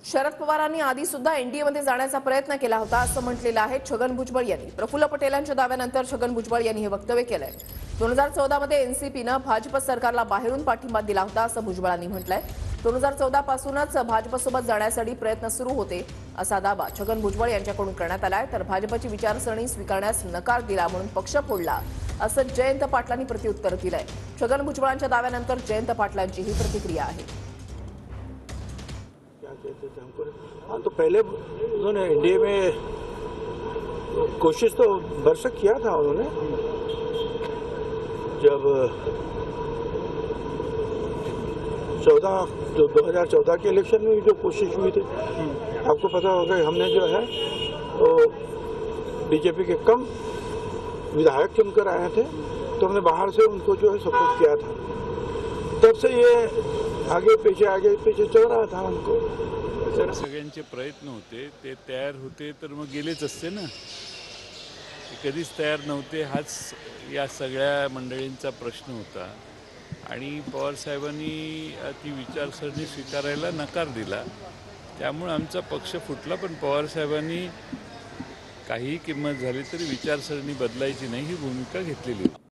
शरद पवारांनी आधी सुद्धा एनडीएमध्ये जाण्याचा प्रयत्न केला होता असं म्हटलेलं आहे छगन भुजबळ यांनी। प्रफुल्ल पटेलांच्या दाव्यानंतर छगन भुजबळ यांनी हे वक्तव्य केलंय। 2014 मध्ये एनसीपीनं भाजप सरकारला बाहेरून पाठिंबा दिला होता असं भुजबळांनी म्हटलंय। 2014 पासूनच भाजपसोबत जाण्यासाठी प्रयत्न सुरू होते असा दावा छगन भुजबळ यांच्याकडून करण्यात आलाय। तर भाजपची विचारसरणी स्वीकारण्यास नकार दिला म्हणून पक्ष फोडला असं जयंत पाटलांनी प्रत्युत्तर दिलंय। छगन भुजबळांच्या दाव्यानंतर जयंत पाटलांची ही प्रतिक्रिया आहे। हाँ, तो पहले उन्होंने एनडीए में कोशिश तो भरसक किया था उन्होंने। जब 2014 के इलेक्शन में भी जो कोशिश हुई थी, आपको पता होगा हमने जो है वो बीजेपी के कम विधायक चुनकर आए थे, तो हमने बाहर से उनको जो है सपोर्ट किया था। तब से ये आगे पीछे चल रहा था उनको। सगळ्यांचे प्रयत्न होते, ते तयार होते तर मग गेलेच असते ना। ते कधीच तयार नव्हते, हाच या सगळ्या मंडळींचा प्रश्न होता। आणि पवार साहेबांनी ती विचारसरणी स्वीकारायला नकार दिला, त्यामुळे आमचा पक्ष फुटला। पण पवार साहेबांनी काही किंमत झाली तरी विचारसरणी बदलायची नाही ही भूमिका घेतलेली होती।